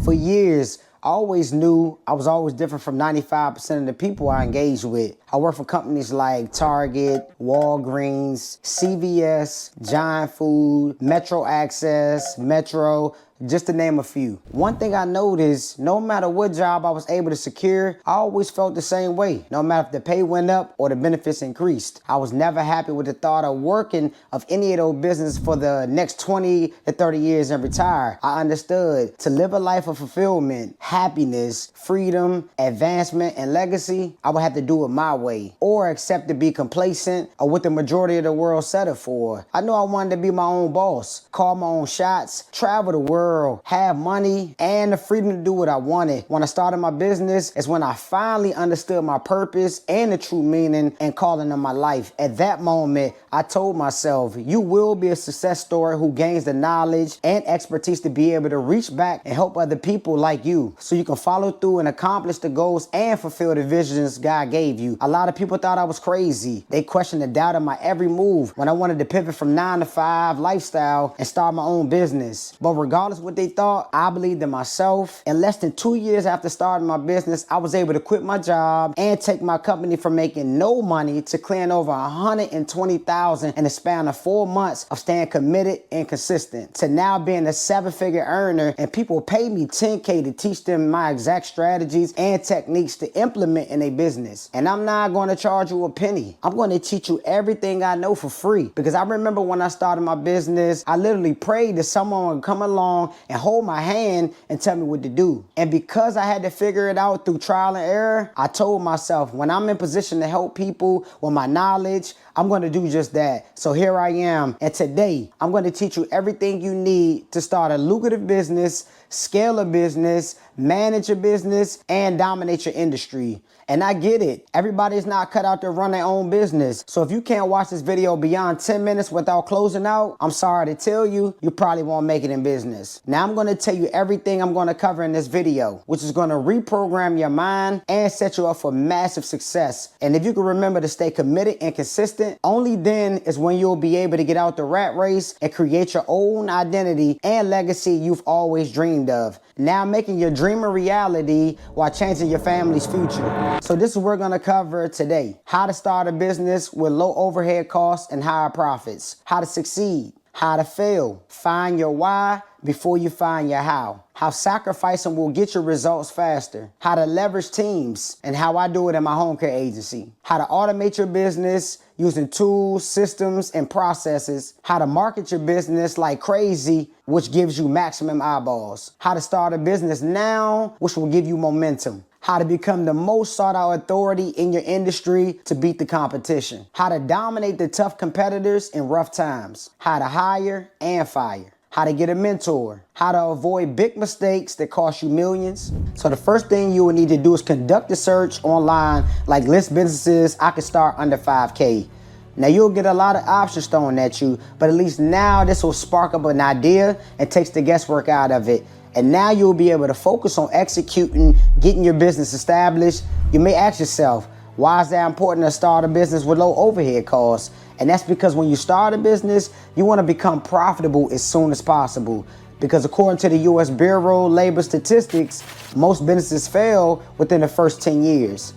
For years, I always knew I was always different from 95% of the people I engaged with. I worked for companies like Target, Walgreens, CVS, Giant Food, Metro Access, Metro, just to name a few. One thing I noticed, no matter what job I was able to secure, I always felt the same way. No matter if the pay went up or the benefits increased. I was never happy with the thought of working of any of those businesses for the next 20 to 30 years and retire. I understood to live a life of fulfillment, happiness, freedom, advancement, and legacy, I would have to do it my way or accept to be complacent or what the majority of the world settled for. I knew I wanted to be my own boss, call my own shots, travel the world, have money, and the freedom to do what I wanted. When I started my business is when I finally understood my purpose and the true meaning and calling of my life. At that moment, I told myself, you will be a success story who gains the knowledge and expertise to be able to reach back and help other people like you so you can follow through and accomplish the goals and fulfill the visions God gave you. A lot of people thought I was crazy. They questioned and doubted my every move when I wanted to pivot from 9-to-5 lifestyle and start my own business. But regardless of what they thought, I believed in myself. In less than 2 years after starting my business, I was able to quit my job and take my company from making no money to clearing over $120,000 in the span of 4 months of staying committed and consistent to now being a 7-figure earner, and people pay me $10K to teach them my exact strategies and techniques to implement in a business. And I'm not going to charge you a penny. I'm going to teach you everything I know for free, because I remember when I started my business, I literally prayed that someone would come along and hold my hand and tell me what to do. And because I had to figure it out through trial and error, I told myself, when I'm in position to help people with my knowledge, I'm going to do just that. So here I am. And today, I'm going to teach you everything you need to start a lucrative business, scale a business, manage a business, and dominate your industry. And I get it. Everybody's not cut out to run their own business. So if you can't watch this video beyond 10 minutes without closing out, I'm sorry to tell you, you probably won't make it in business. Now I'm going to tell you everything I'm going to cover in this video, which is going to reprogram your mind and set you up for massive success. And if you can remember to stay committed and consistent, only then is when you'll be able to get out the rat race and create your own identity and legacy you've always dreamed of. Now making your dream a reality while changing your family's future. So this is what we're going to cover today. How to start a business with low overhead costs and higher profits. How to succeed. How to fail. Find your why before you find your how. How sacrificing will get your results faster. How to leverage teams and how I do it in my home care agency. How to automate your business using tools, systems, and processes. How to market your business like crazy, which gives you maximum eyeballs. How to start a business now, which will give you momentum. How to become the most sought out authority in your industry to beat the competition. How to dominate the tough competitors in rough times. How to hire and fire. How to get a mentor. How to avoid big mistakes that cost you millions. So the first thing you will need to do is conduct a search online, like list businesses I could start under 5K. Now you'll get a lot of options thrown at you, but at least now this will spark up an idea and takes the guesswork out of it. And now you'll be able to focus on executing, getting your business established. You may ask yourself, why is that important to start a business with low overhead costs? And that's because when you start a business, you want to become profitable as soon as possible. Because according to the U.S. Bureau of Labor Statistics, most businesses fail within the first 10 years,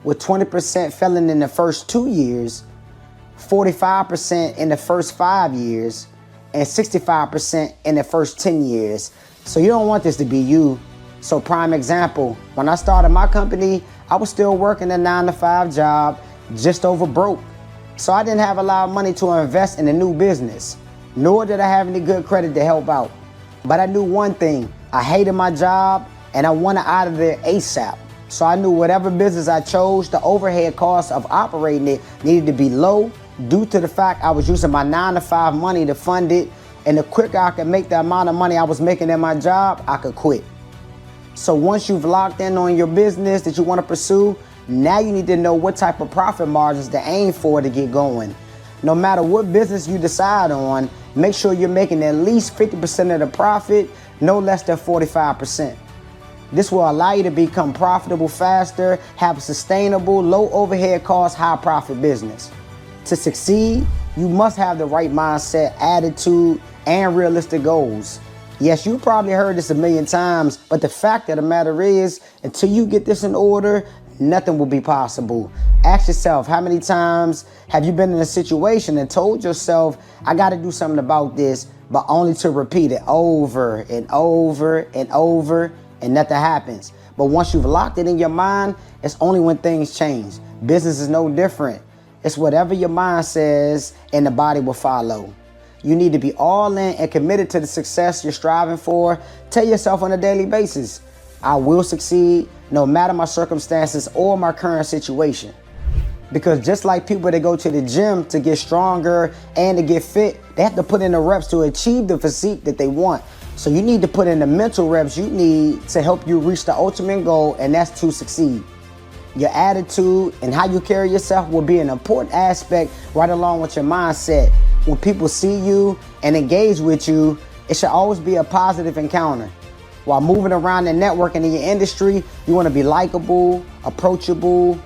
with 20% failing in the first 2 years, 45% in the first 5 years, and 65% in the first 10 years. So you don't want this to be you. So prime example, when I started my company, I was still working a 9-to-5 job, just over broke. So I didn't have a lot of money to invest in a new business, nor did I have any good credit to help out. But I knew one thing, I hated my job and I wanted out of there ASAP. So I knew whatever business I chose, the overhead costs of operating it needed to be low due to the fact I was using my 9-to-5 money to fund it. And the quicker I could make the amount of money I was making in my job, I could quit. So once you've locked in on your business that you want to pursue, now you need to know what type of profit margins to aim for to get going. No matter what business you decide on, make sure you're making at least 50% of the profit, no less than 45%. This will allow you to become profitable faster, have a sustainable, low overhead cost, high profit business. To succeed, you must have the right mindset, attitude, and realistic goals. Yes, you probably heard this a million times, but the fact of the matter is, until you get this in order, nothing will be possible. Ask yourself, how many times have you been in a situation and told yourself, I got to do something about this, but only to repeat it over and over and over, and nothing happens. But once you've locked it in your mind, it's only when things change. Business is no different. It's whatever your mind says and the body will follow. You need to be all in and committed to the success you're striving for. Tell yourself on a daily basis, I will succeed no matter my circumstances or my current situation. Because just like people that go to the gym to get stronger and to get fit, they have to put in the reps to achieve the physique that they want. So you need to put in the mental reps you need to help you reach the ultimate goal, and that's to succeed. Your attitude and how you carry yourself will be an important aspect right along with your mindset. When people see you and engage with you, it should always be a positive encounter. While moving around and networking in your industry, you want to be likable, approachable,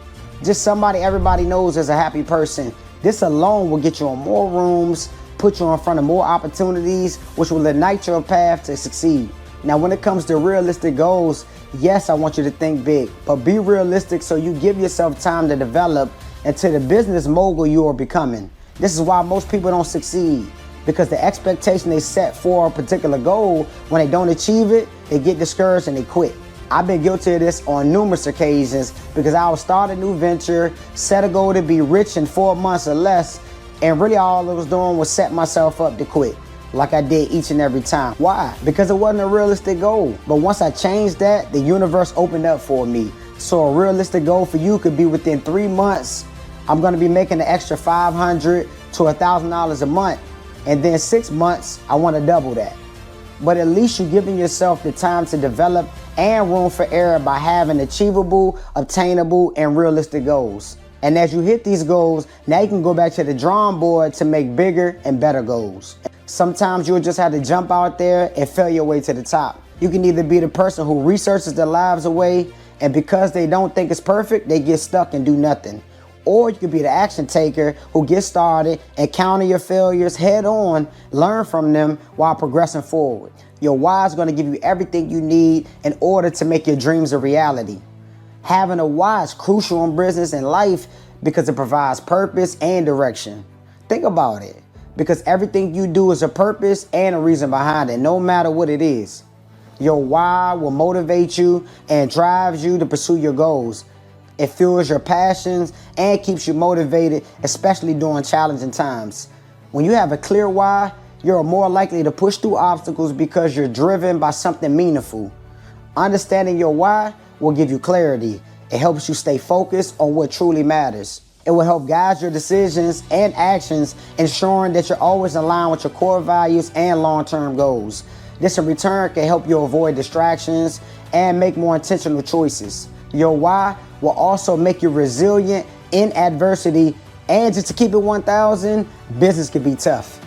just somebody everybody knows as a happy person. This alone will get you on more rooms, put you in front of more opportunities, which will ignite your path to succeed. Now, when it comes to realistic goals, yes, I want you to think big, but be realistic so you give yourself time to develop into the business mogul you are becoming. This is why most people don't succeed, because the expectation they set for a particular goal, when they don't achieve it, they get discouraged and they quit. I've been guilty of this on numerous occasions because I would start a new venture, set a goal to be rich in 4 months or less, and really all I was doing was set myself up to quit, like I did each and every time. Why? Because it wasn't a realistic goal. But once I changed that, the universe opened up for me. So a realistic goal for you could be within 3 months, I'm gonna be making an extra $500 to $1,000 a month. And then 6 months, I wanna double that. But at least you're giving yourself the time to develop and room for error by having achievable, obtainable, and realistic goals. And as you hit these goals, now you can go back to the drawing board to make bigger and better goals. Sometimes you'll just have to jump out there and fail your way to the top. You can either be the person who researches their lives away, and because they don't think it's perfect, they get stuck and do nothing. Or you could be the action taker who gets started and counter your failures head on, learn from them while progressing forward. Your why is going to give you everything you need in order to make your dreams a reality. Having a why is crucial in business and life because it provides purpose and direction. Think about it, because everything you do is a purpose and a reason behind it, no matter what it is. Your why will motivate you and drives you to pursue your goals. It fuels your passions and keeps you motivated, especially during challenging times. When you have a clear why, you're more likely to push through obstacles because you're driven by something meaningful. Understanding your why will give you clarity. It helps you stay focused on what truly matters. It will help guide your decisions and actions, ensuring that you're always aligned with your core values and long-term goals. This in return can help you avoid distractions and make more intentional choices. Your why will also make you resilient in adversity, and just to keep it 1,000, business can be tough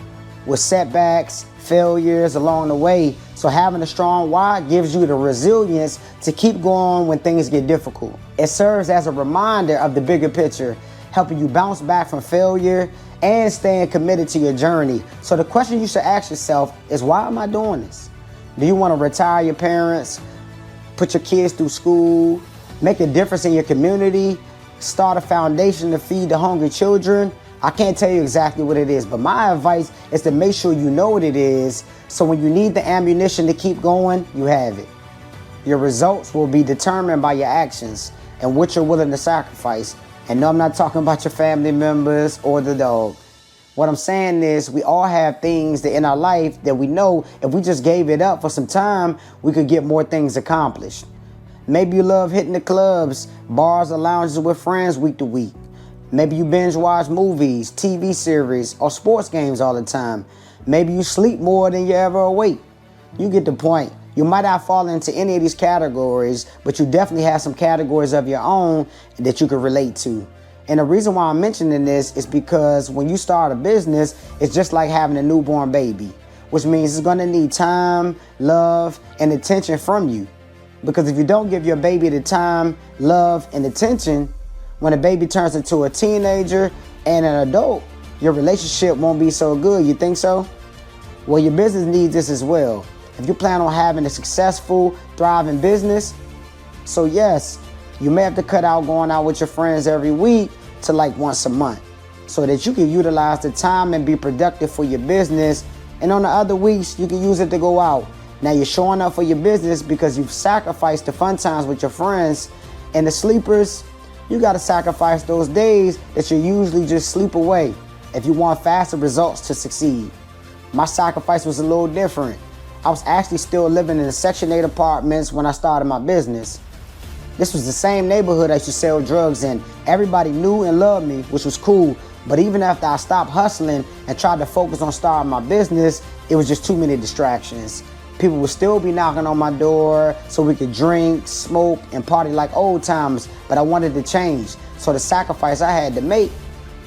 with setbacks, failures along the way. So having a strong why gives you the resilience to keep going when things get difficult. It serves as a reminder of the bigger picture, helping you bounce back from failure and staying committed to your journey. So the question you should ask yourself is, why am I doing this? Do you want to retire your parents, put your kids through school, make a difference in your community, start a foundation to feed the hungry children? I can't tell you exactly what it is, but my advice is to make sure you know what it is, so when you need the ammunition to keep going, you have it. Your results will be determined by your actions and what you're willing to sacrifice. And no, I'm not talking about your family members or the dog. What I'm saying is, we all have things that in our life that we know if we just gave it up for some time, we could get more things accomplished. Maybe you love hitting the clubs, bars, or lounges with friends week to week. Maybe you binge watch movies, TV series, or sports games all the time. Maybe you sleep more than you ever awake. You get the point. You might not fall into any of these categories, but you definitely have some categories of your own that you can relate to. And the reason why I'm mentioning this is because when you start a business, it's just like having a newborn baby, which means it's going to need time, love, and attention from you. Because if you don't give your baby the time, love, and attention, when a baby turns into a teenager and an adult, your relationship won't be so good. You think so? Well, your business needs this as well. if you plan on having a successful, thriving business. So yes, you may have to cut out going out with your friends every week to like once a month so that you can utilize the time and be productive for your business. And on the other weeks, you can use it to go out. Now you're showing up for your business because you've sacrificed the fun times with your friends. And the sleepers, you got to sacrifice those days that you usually just sleep away if you want faster results to succeed. My sacrifice was a little different. I was actually still living in the Section 8 apartments when I started my business. This was the same neighborhood I used to sell drugs in. Everybody knew and loved me, which was cool. But even after I stopped hustling and tried to focus on starting my business, it was just too many distractions. People would still be knocking on my door so we could drink, smoke, and party like old times, but I wanted to change. So the sacrifice I had to make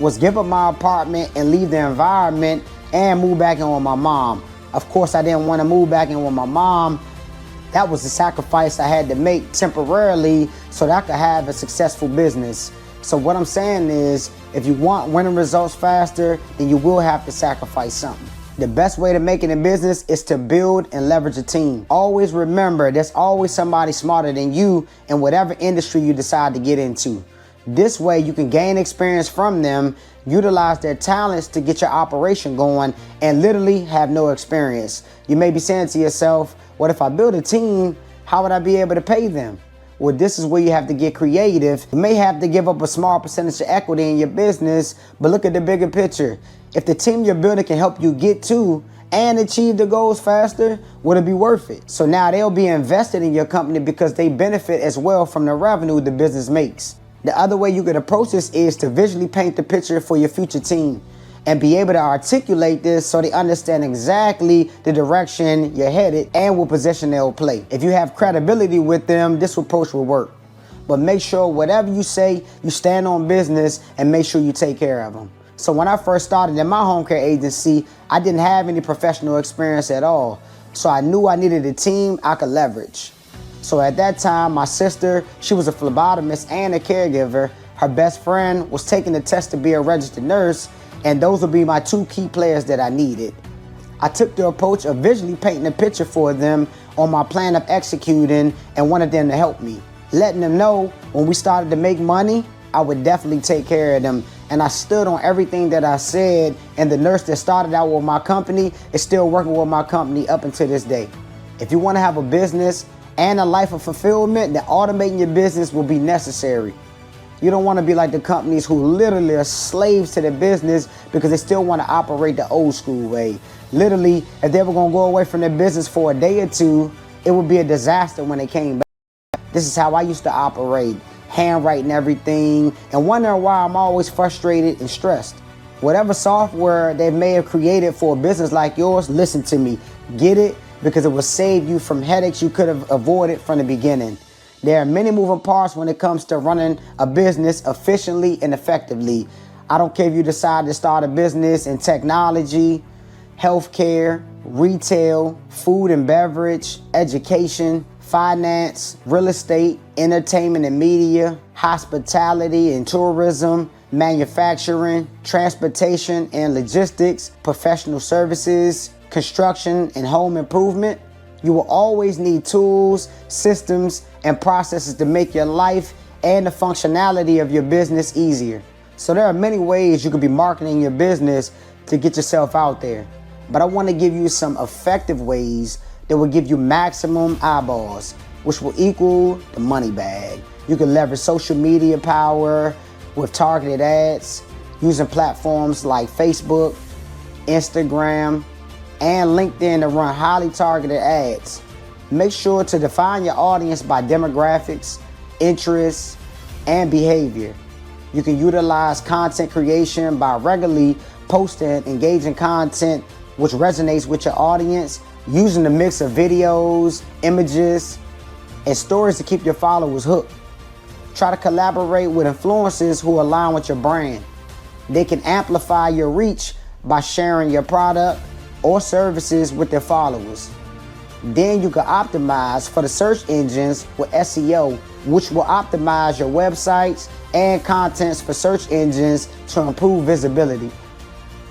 was give up my apartment and leave the environment and move back in with my mom. Of course, I didn't want to move back in with my mom. That was the sacrifice I had to make temporarily so that I could have a successful business. So what I'm saying is, if you want winning results faster, then you will have to sacrifice something. The best way to make it in business is to build and leverage a team. Always remember, there's always somebody smarter than you in whatever industry you decide to get into. This way you can gain experience from them, utilize their talents to get your operation going, and literally have no experience. You may be saying to yourself, what if I build a team, how would I be able to pay them? Well, this is where you have to get creative. You may have to give up a small percentage of equity in your business, but look at the bigger picture. If the team you're building can help you get to and achieve the goals faster, would it be worth it? So now they'll be invested in your company because they benefit as well from the revenue the business makes. The other way you could approach this is to visually paint the picture for your future team and be able to articulate this so they understand exactly the direction you're headed and what position they'll play. If you have credibility with them, this approach will work. But make sure whatever you say, you stand on business and make sure you take care of them. So when I first started in my home care agency, I didn't have any professional experience at all. So I knew I needed a team I could leverage. So at that time, my sister, she was a phlebotomist and a caregiver. Her best friend was taking the test to be a registered nurse, and those would be my two key players that I needed. I took the approach of visually painting a picture for them on my plan of executing and wanted them to help me. Letting them know when we started to make money, I would definitely take care of them. And I stood on everything that I said, and the nurse that started out with my company is still working with my company up until this day. If you want to have a business and a life of fulfillment, then automating your business will be necessary. You don't want to be like the companies who literally are slaves to their business because they still want to operate the old school way. Literally, if they were going to go away from their business for a day or two, it would be a disaster when they came back. This is how I used to operate, handwriting everything and wondering why I'm always frustrated and stressed. Whatever software they may have created for a business like yours, listen to me, get it, because it will save you from headaches you could have avoided from the beginning. There are many moving parts when it comes to running a business efficiently and effectively. I don't care if you decide to start a business in technology, healthcare, retail, food and beverage, education, finance, real estate, entertainment and media, hospitality and tourism, manufacturing, transportation and logistics, professional services, construction and home improvement. You will always need tools, systems, and processes to make your life and the functionality of your business easier. So there are many ways you could be marketing your business to get yourself out there. But I want to give you some effective ways that will give you maximum eyeballs, which will equal the money bag. You can leverage social media power with targeted ads using platforms like Facebook, Instagram, and LinkedIn to run highly targeted ads. Make sure to define your audience by demographics, interests, and behavior. You can utilize content creation by regularly posting engaging content which resonates with your audience, using a mix of videos, images, and stories to keep your followers hooked. Try to collaborate with influencers who align with your brand. They can amplify your reach by sharing your product or services with their followers. Then you can optimize for the search engines with SEO, which will optimize your websites and contents for search engines to improve visibility.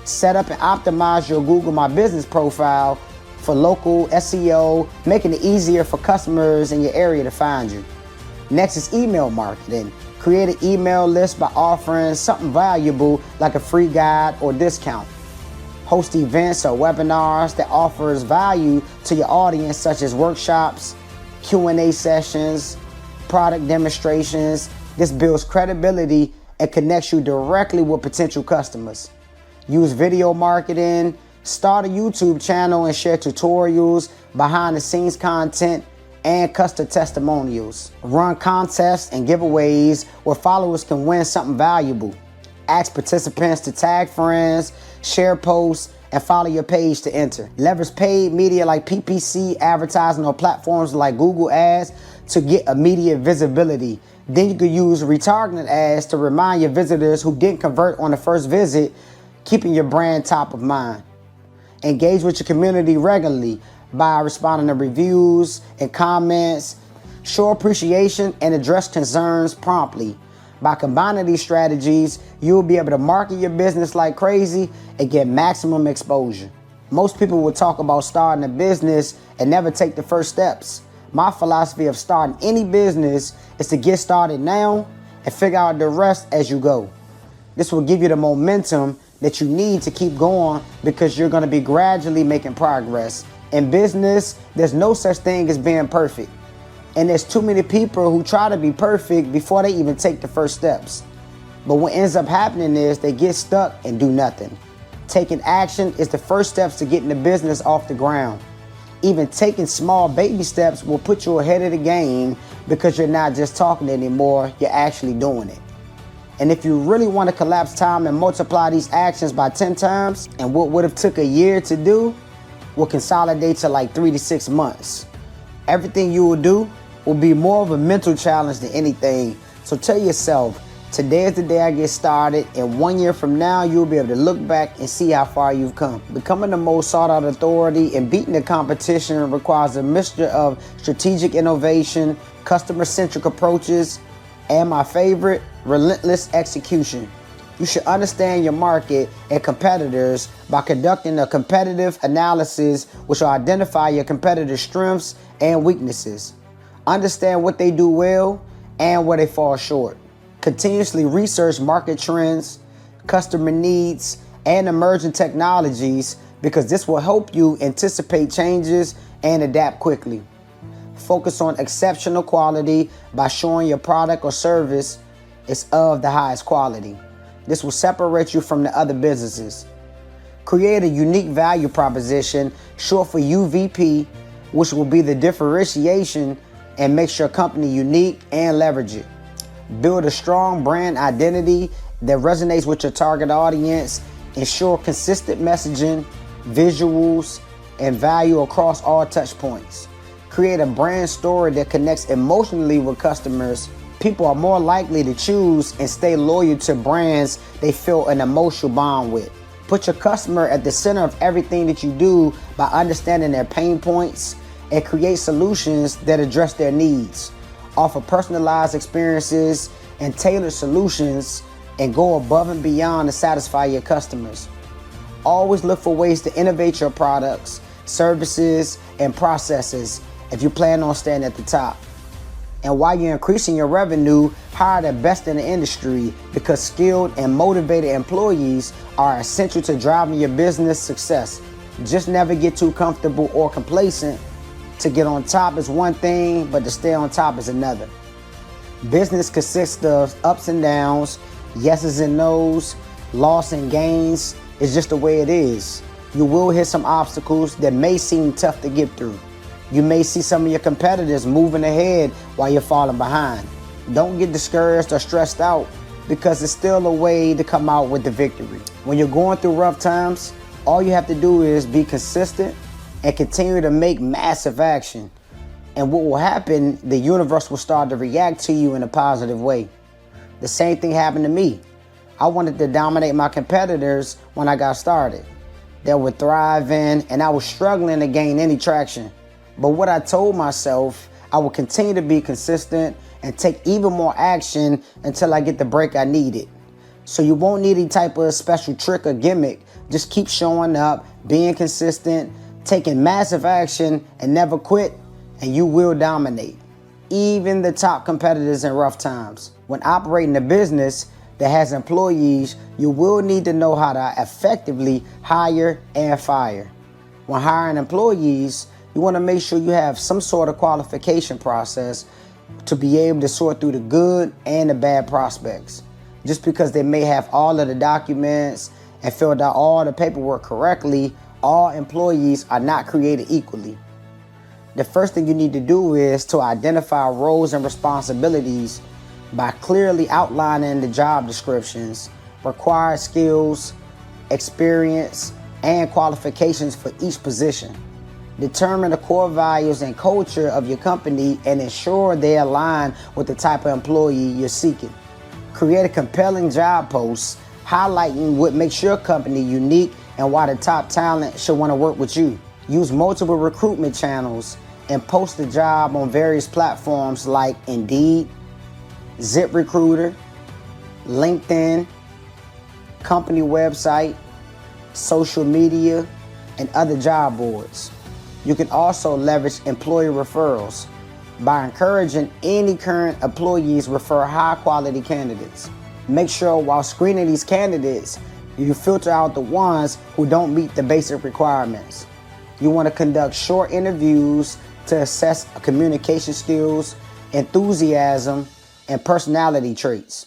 Set up and optimize your Google My Business profile for local SEO, making it easier for customers in your area to find you. Next is email marketing. Create an email list by offering something valuable like a free guide or discount. Host events or webinars that offers value to your audience, such as workshops, Q&A sessions, product demonstrations. This builds credibility and connects you directly with potential customers. Use video marketing. Start a YouTube channel and share tutorials, behind the scenes content, and custom testimonials. Run contests and giveaways where followers can win something valuable. Ask participants to tag friends, share posts, and follow your page to enter. Leverage paid media like PPC advertising on platforms like Google Ads to get immediate visibility. Then you could use retargeting ads to remind your visitors who didn't convert on the first visit, keeping your brand top of mind. Engage with your community regularly by responding to reviews and comments. Show appreciation and address concerns promptly. By combining these strategies, you'll be able to market your business like crazy and get maximum exposure. Most people will talk about starting a business and never take the first steps. My philosophy of starting any business is to get started now and figure out the rest as you go. This will give you the momentum that you need to keep going, because you're going to be gradually making progress. In business, there's no such thing as being perfect. And there's too many people who try to be perfect before they even take the first steps. But what ends up happening is they get stuck and do nothing. Taking action is the first steps to getting the business off the ground. Even taking small baby steps will put you ahead of the game, because you're not just talking anymore, you're actually doing it. And if you really want to collapse time and multiply these actions by 10 times, and what would have took a year to do will consolidate to like 3 to 6 months. Everything you will do will be more of a mental challenge than anything. So tell yourself, today is the day I get started, and 1 year from now, you'll be able to look back and see how far you've come. Becoming the most sought out authority and beating the competition requires a mixture of strategic innovation, customer-centric approaches, and my favorite, relentless execution. You should understand your market and competitors by conducting a competitive analysis, which will identify your competitors' strengths and weaknesses. Understand what they do well and where they fall short. Continuously research market trends, customer needs, and emerging technologies, because this will help you anticipate changes and adapt quickly. Focus on exceptional quality by showing your product or service is of the highest quality. This will separate you from the other businesses. Create a unique value proposition, short for UVP, which will be the differentiation and makes your company unique, and leverage it. Build a strong brand identity that resonates with your target audience. Ensure consistent messaging, visuals, and value across all touch points. Create a brand story that connects emotionally with customers. People are more likely to choose and stay loyal to brands they feel an emotional bond with. Put your customer at the center of everything that you do by understanding their pain points, and create solutions that address their needs. Offer personalized experiences and tailored solutions, and go above and beyond to satisfy your customers. Always look for ways to innovate your products, services, and processes if you plan on staying at the top. And while you're increasing your revenue, hire the best in the industry, because skilled and motivated employees are essential to driving your business success. Just never get too comfortable or complacent. To get on top is one thing, but to stay on top is another. Business consists of ups and downs, yeses and nos, loss and gains. It's just the way it is. You will hit some obstacles that may seem tough to get through. You may see some of your competitors moving ahead while you're falling behind. Don't get discouraged or stressed out, because it's still a way to come out with the victory. When you're going through rough times, all you have to do is be consistent and continue to make massive action. And what will happen, the universe will start to react to you in a positive way. The same thing happened to me. I wanted to dominate my competitors when I got started. They were thriving and I was struggling to gain any traction. But what I told myself, I would continue to be consistent and take even more action until I get the break I needed. So you won't need any type of special trick or gimmick. Just keep showing up, being consistent, taking massive action and never quit, and you will dominate even the top competitors in rough times. When operating a business that has employees, you will need to know how to effectively hire and fire. When hiring employees, you want to make sure you have some sort of qualification process to be able to sort through the good and the bad prospects. Just because they may have all of the documents and filled out all the paperwork correctly, all employees are not created equally. The first thing you need to do is to identify roles and responsibilities by clearly outlining the job descriptions, required skills, experience, and qualifications for each position. Determine the core values and culture of your company and ensure they align with the type of employee you're seeking. Create a compelling job post highlighting what makes your company unique and why the top talent should want to work with you. Use multiple recruitment channels and post the job on various platforms like Indeed, ZipRecruiter, LinkedIn, company website, social media, and other job boards. You can also leverage employee referrals by encouraging any current employees refer high-quality candidates. Make sure while screening these candidates, you filter out the ones who don't meet the basic requirements. You want to conduct short interviews to assess communication skills, enthusiasm, and personality traits.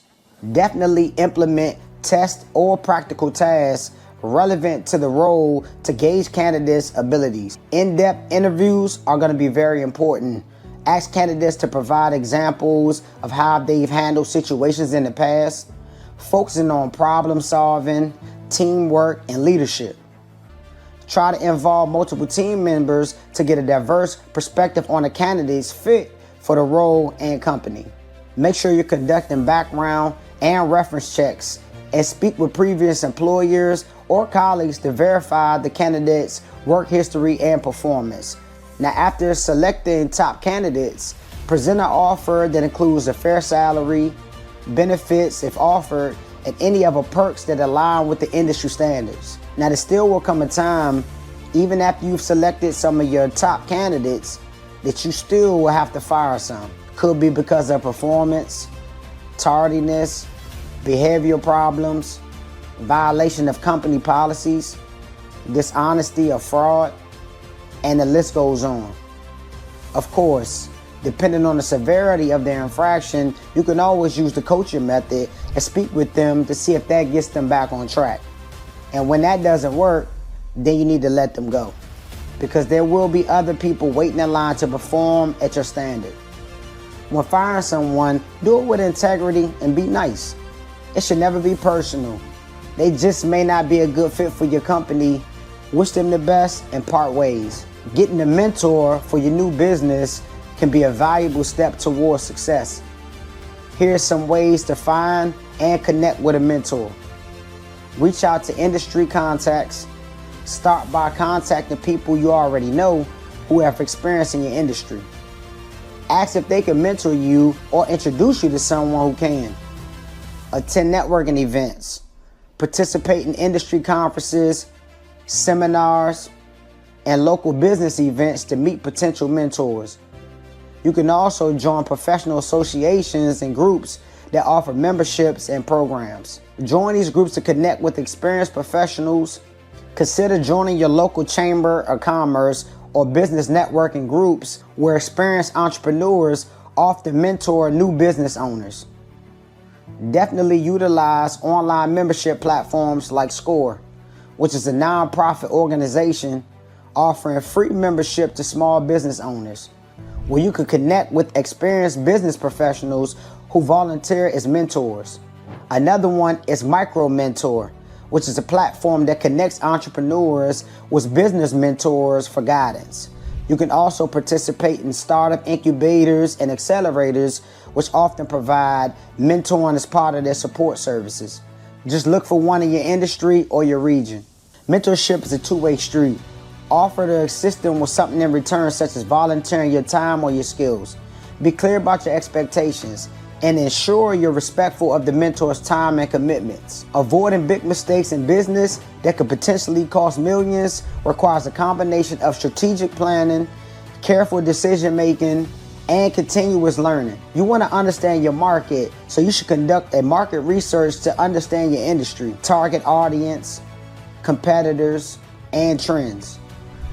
Definitely implement test or practical tasks relevant to the role to gauge candidates' abilities. In-depth interviews are going to be very important. Ask candidates to provide examples of how they've handled situations in the past, focusing on problem solving, teamwork, and leadership. Try to involve multiple team members to get a diverse perspective on a candidate's fit for the role and company. Make sure you're conducting background and reference checks and speak with previous employers or colleagues to verify the candidate's work history and performance. Now, after selecting top candidates, present an offer that includes a fair salary, benefits if offered, and any other perks that align with the industry standards. Now, there still will come a time, even after you've selected some of your top candidates, that you still will have to fire some. Could be because of performance, tardiness, behavioral problems, violation of company policies, dishonesty or fraud, and the list goes on. Of course, depending on the severity of their infraction, you can always use the coaching method and speak with them to see if that gets them back on track. And when that doesn't work, then you need to let them go, because there will be other people waiting in line to perform at your standard. When firing someone, do it with integrity and be nice. It should never be personal. They just may not be a good fit for your company. Wish them the best and part ways. Getting a mentor for your new business can be a valuable step towards success. Here are some ways to find and connect with a mentor. Reach out to industry contacts. Start by contacting people you already know who have experience in your industry. Ask if they can mentor you or introduce you to someone who can. Attend networking events. Participate in industry conferences, seminars, and local business events to meet potential mentors. You can also join professional associations and groups that offer memberships and programs. Join these groups to connect with experienced professionals. Consider joining your local chamber of commerce or business networking groups where experienced entrepreneurs often mentor new business owners. Definitely utilize online membership platforms like SCORE, which is a nonprofit organization offering free membership to small business owners, where you can connect with experienced business professionals who volunteer as mentors. Another one is Micro Mentor, which is a platform that connects entrepreneurs with business mentors for guidance. You can also participate in startup incubators and accelerators, which often provide mentoring as part of their support services. Just look for one in your industry or your region. Mentorship is a two-way street. Offer to assist them with something in return, such as volunteering your time or your skills. Be clear about your expectations. and ensure you're respectful of the mentor's time and commitments. Avoiding big mistakes in business that could potentially cost millions requires a combination of strategic planning, careful decision making, and continuous learning. You want to understand your market, so you should conduct a market research to understand your industry, target audience, competitors, and trends.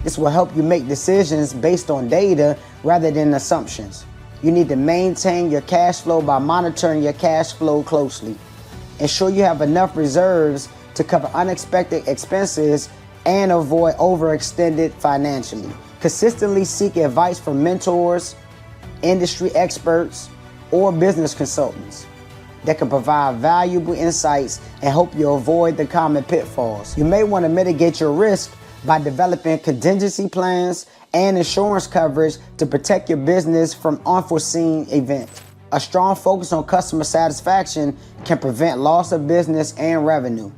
This will help you make decisions based on data rather than assumptions. You need to maintain your cash flow by monitoring your cash flow closely. Ensure you have enough reserves to cover unexpected expenses and avoid overextended financially. Consistently seek advice from mentors, industry experts, or business consultants that can provide valuable insights and help you avoid the common pitfalls. You may want to mitigate your risk by developing contingency plans and insurance coverage to protect your business from unforeseen events. A strong focus on customer satisfaction can prevent loss of business and revenue.